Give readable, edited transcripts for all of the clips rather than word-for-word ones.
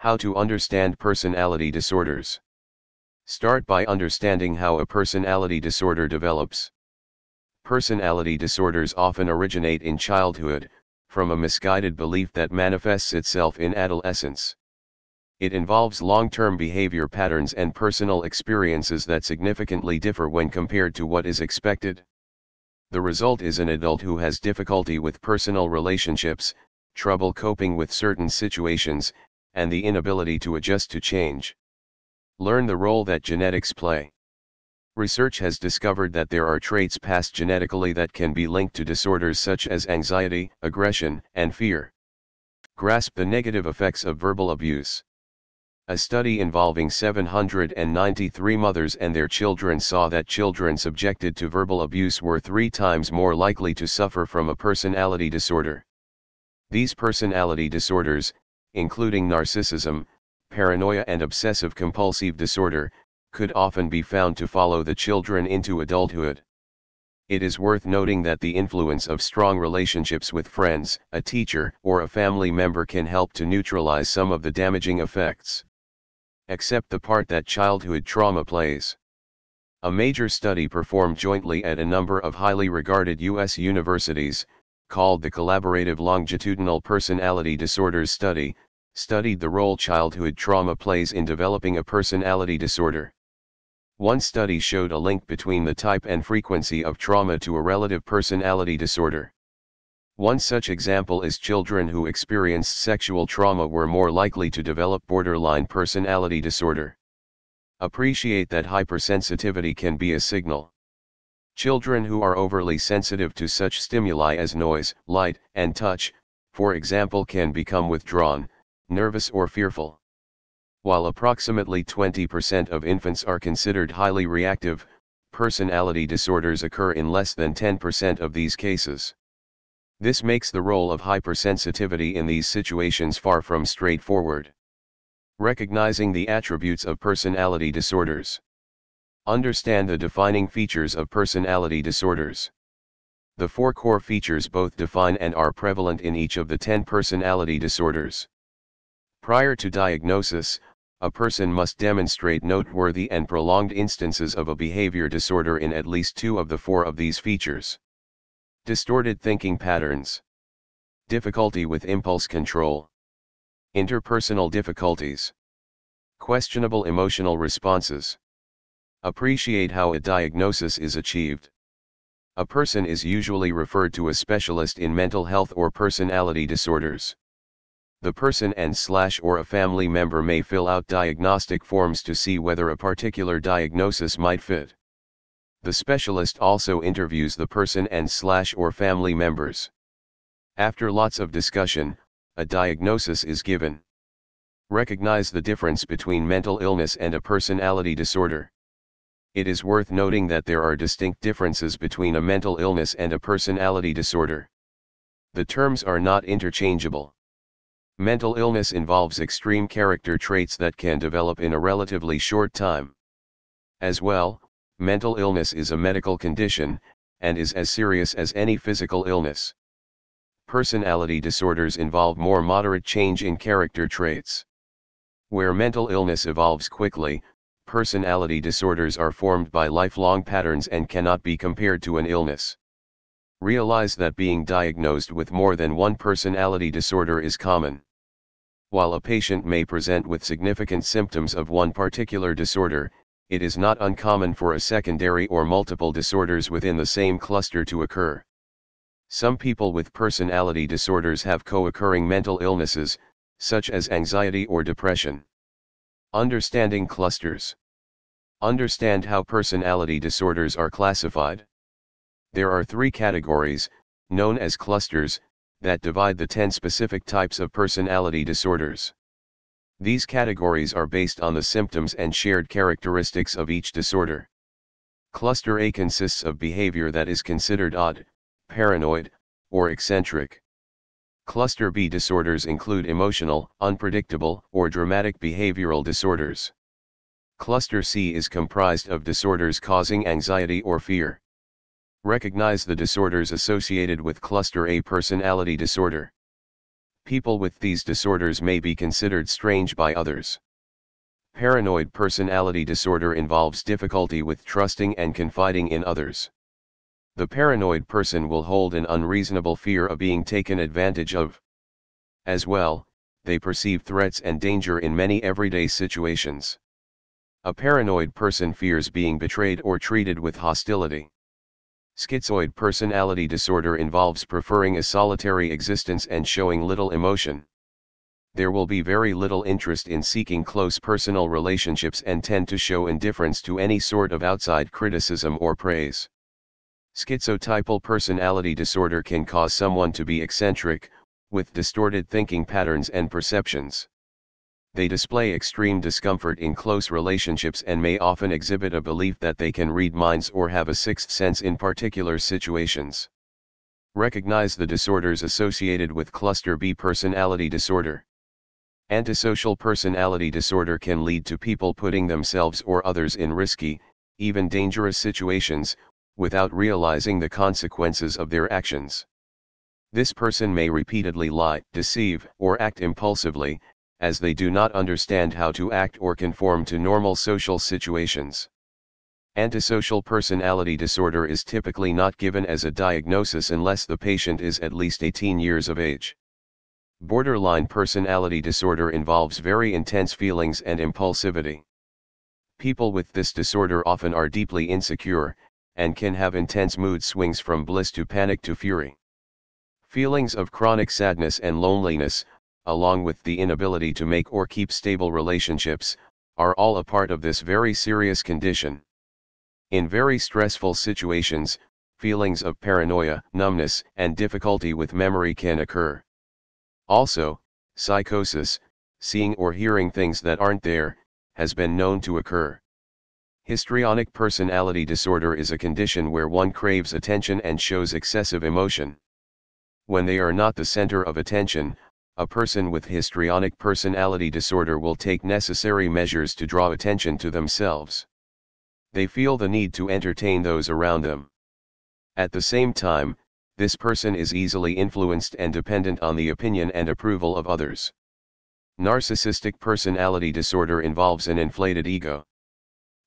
How to understand personality disorders. Start by understanding how a personality disorder develops. Personality disorders often originate in childhood, from a misguided belief that manifests itself in adolescence. It involves long-term behavior patterns and personal experiences that significantly differ when compared to what is expected. The result is an adult who has difficulty with personal relationships, trouble coping with certain situations, and the inability to adjust to change. Learn the role that genetics play. Research has discovered that there are traits passed genetically that can be linked to disorders such as anxiety, aggression, and fear. Grasp the negative effects of verbal abuse. A study involving 793 mothers and their children saw that children subjected to verbal abuse were 3 times more likely to suffer from a personality disorder. These personality disorders, including narcissism, paranoia and obsessive-compulsive disorder, could often be found to follow the children into adulthood. It is worth noting that the influence of strong relationships with friends, a teacher, or a family member can help to neutralize some of the damaging effects. Accept the part that childhood trauma plays. A major study performed jointly at a number of highly regarded U.S. universities, called the Collaborative Longitudinal Personality Disorders Study, studied the role childhood trauma plays in developing a personality disorder. One study showed a link between the type and frequency of trauma to a relative personality disorder. One such example is children who experienced sexual trauma were more likely to develop borderline personality disorder. Appreciate that hypersensitivity can be a signal. Children who are overly sensitive to such stimuli as noise, light, and touch, for example, can become withdrawn, nervous or fearful. While approximately 20% of infants are considered highly reactive, personality disorders occur in less than 10% of these cases. This makes the role of hypersensitivity in these situations far from straightforward. Recognizing the attributes of personality disorders. Understand the defining features of personality disorders. The 4 core features both define and are prevalent in each of the 10 personality disorders. Prior to diagnosis, a person must demonstrate noteworthy and prolonged instances of a behavior disorder in at least 2 of the 4 of these features. Distorted thinking patterns. Difficulty with impulse control. Interpersonal difficulties. Questionable emotional responses. Appreciate how a diagnosis is achieved. A person is usually referred to a specialist in mental health or personality disorders. The person and/or a family member may fill out diagnostic forms to see whether a particular diagnosis might fit. The specialist also interviews the person and/or family members. After lots of discussion, a diagnosis is given. Recognize the difference between mental illness and a personality disorder. It is worth noting that there are distinct differences between a mental illness and a personality disorder. The terms are not interchangeable. Mental illness involves extreme character traits that can develop in a relatively short time. As well, mental illness is a medical condition, and is as serious as any physical illness. Personality disorders involve more moderate change in character traits. Where mental illness evolves quickly, personality disorders are formed by lifelong patterns and cannot be compared to an illness. Realize that being diagnosed with more than one personality disorder is common. While a patient may present with significant symptoms of one particular disorder, it is not uncommon for a secondary or multiple disorders within the same cluster to occur. Some people with personality disorders have co-occurring mental illnesses, such as anxiety or depression. Understanding clusters. Understand how personality disorders are classified. There are 3 categories, known as clusters, that divide the 10 specific types of personality disorders. These categories are based on the symptoms and shared characteristics of each disorder. Cluster A consists of behavior that is considered odd, paranoid, or eccentric. Cluster B disorders include emotional, unpredictable, or dramatic behavioral disorders. Cluster C is comprised of disorders causing anxiety or fear. Recognize the disorders associated with Cluster A personality disorder. People with these disorders may be considered strange by others. Paranoid personality disorder involves difficulty with trusting and confiding in others. The paranoid person will hold an unreasonable fear of being taken advantage of. As well, they perceive threats and danger in many everyday situations. A paranoid person fears being betrayed or treated with hostility. Schizoid personality disorder involves preferring a solitary existence and showing little emotion. There will be very little interest in seeking close personal relationships and tend to show indifference to any sort of outside criticism or praise. Schizotypal personality disorder can cause someone to be eccentric, with distorted thinking patterns and perceptions. They display extreme discomfort in close relationships and may often exhibit a belief that they can read minds or have a sixth sense in particular situations. Recognize the disorders associated with cluster B personality disorder. Antisocial personality disorder can lead to people putting themselves or others in risky, even dangerous situations, without realizing the consequences of their actions. This person may repeatedly lie, deceive, or act impulsively, as they do not understand how to act or conform to normal social situations. Antisocial personality disorder is typically not given as a diagnosis unless the patient is at least 18 years of age. Borderline personality disorder involves very intense feelings and impulsivity. People with this disorder often are deeply insecure, and can have intense mood swings from bliss to panic to fury. Feelings of chronic sadness and loneliness, along with the inability to make or keep stable relationships, are all a part of this very serious condition. In very stressful situations, feelings of paranoia, numbness, and difficulty with memory can occur. Also, psychosis, seeing or hearing things that aren't there, has been known to occur. Histrionic personality disorder is a condition where one craves attention and shows excessive emotion. When they are not the center of attention, a person with histrionic personality disorder will take necessary measures to draw attention to themselves. They feel the need to entertain those around them. At the same time, this person is easily influenced and dependent on the opinion and approval of others. Narcissistic personality disorder involves an inflated ego.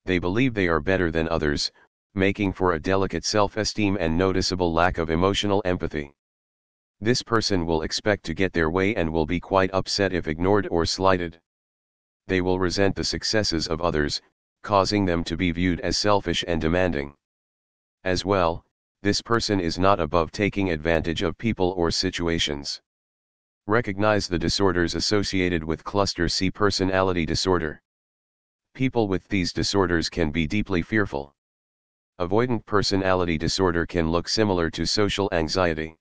They believe they are better than others, making for a delicate self-esteem and noticeable lack of emotional empathy. This person will expect to get their way and will be quite upset if ignored or slighted. They will resent the successes of others, causing them to be viewed as selfish and demanding. As well, this person is not above taking advantage of people or situations. Recognize the disorders associated with cluster C personality disorder. People with these disorders can be deeply fearful. Avoidant personality disorder can look similar to social anxiety.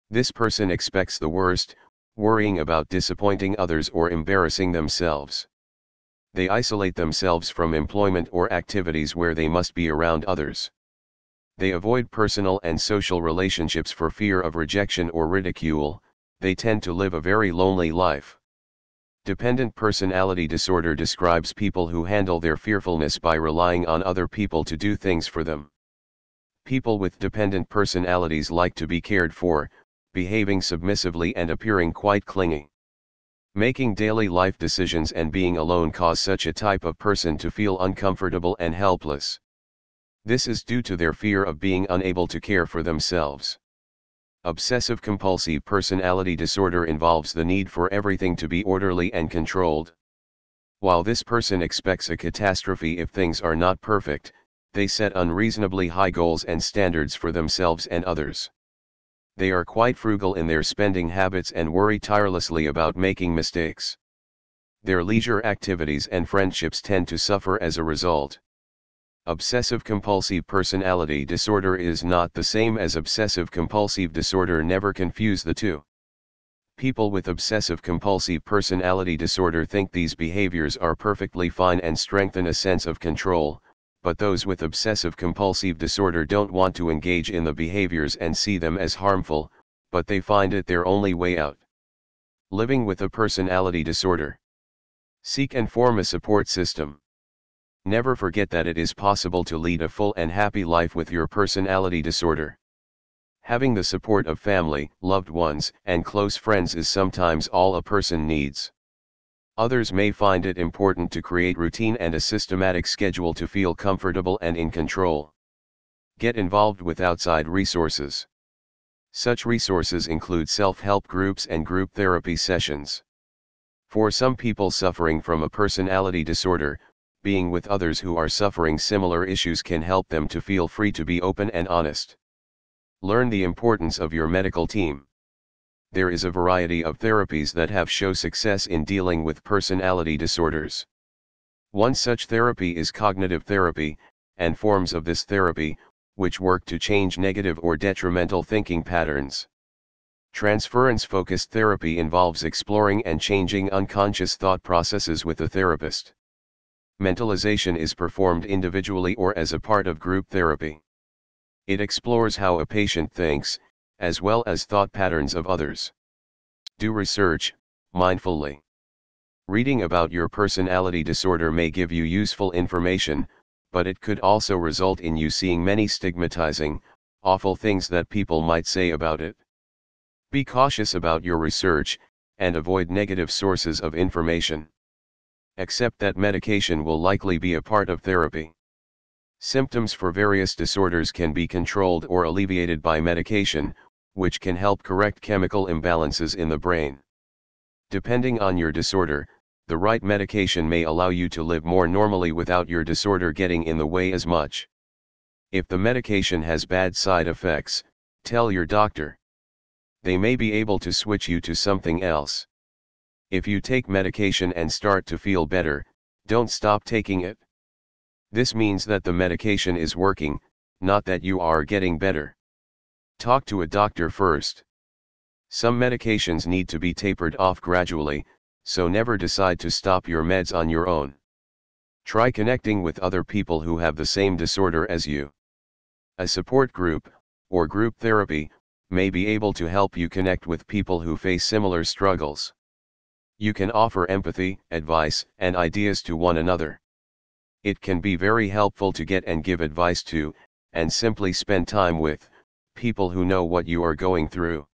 This person expects the worst, worrying about disappointing others or embarrassing themselves. They isolate themselves from employment or activities where they must be around others. They avoid personal and social relationships for fear of rejection or ridicule. They tend to live a very lonely life. Dependent personality disorder describes people who handle their fearfulness by relying on other people to do things for them. People with dependent personalities like to be cared for, behaving submissively and appearing quite clingy. Making daily life decisions and being alone cause such a type of person to feel uncomfortable and helpless. This is due to their fear of being unable to care for themselves. Obsessive-compulsive personality disorder involves the need for everything to be orderly and controlled. While this person expects a catastrophe if things are not perfect, they set unreasonably high goals and standards for themselves and others. They are quite frugal in their spending habits and worry tirelessly about making mistakes. Their leisure activities and friendships tend to suffer as a result. Obsessive-compulsive personality disorder is not the same as obsessive-compulsive disorder. Never confuse the two. People with obsessive-compulsive personality disorder think these behaviors are perfectly fine and strengthen a sense of control, but those with obsessive-compulsive disorder don't want to engage in the behaviors and see them as harmful, but they find it their only way out. Living with a personality disorder. Seek and form a support system. Never forget that it is possible to lead a full and happy life with your personality disorder. Having the support of family, loved ones, and close friends is sometimes all a person needs. Others may find it important to create routine and a systematic schedule to feel comfortable and in control. Get involved with outside resources. Such resources include self-help groups and group therapy sessions. For some people suffering from a personality disorder, being with others who are suffering similar issues can help them to feel free to be open and honest. Learn the importance of your medical team. There is a variety of therapies that have shown success in dealing with personality disorders. One such therapy is cognitive therapy, and forms of this therapy, which work to change negative or detrimental thinking patterns. Transference-focused therapy involves exploring and changing unconscious thought processes with a therapist. Mentalization is performed individually or as a part of group therapy. It explores how a patient thinks, as well as thought patterns of others. Do research, mindfully. Reading about your personality disorder may give you useful information, but it could also result in you seeing many stigmatizing, awful things that people might say about it. Be cautious about your research, and avoid negative sources of information. Accept that medication will likely be a part of therapy. Symptoms for various disorders can be controlled or alleviated by medication, which can help correct chemical imbalances in the brain. Depending on your disorder, the right medication may allow you to live more normally without your disorder getting in the way as much. If the medication has bad side effects, tell your doctor. They may be able to switch you to something else. If you take medication and start to feel better, don't stop taking it. This means that the medication is working, not that you are getting better. Talk to a doctor first. Some medications need to be tapered off gradually, so never decide to stop your meds on your own. Try connecting with other people who have the same disorder as you. A support group, or group therapy, may be able to help you connect with people who face similar struggles. You can offer empathy, advice, and ideas to one another. It can be very helpful to get and give advice to, and simply spend time with, people who know what you are going through.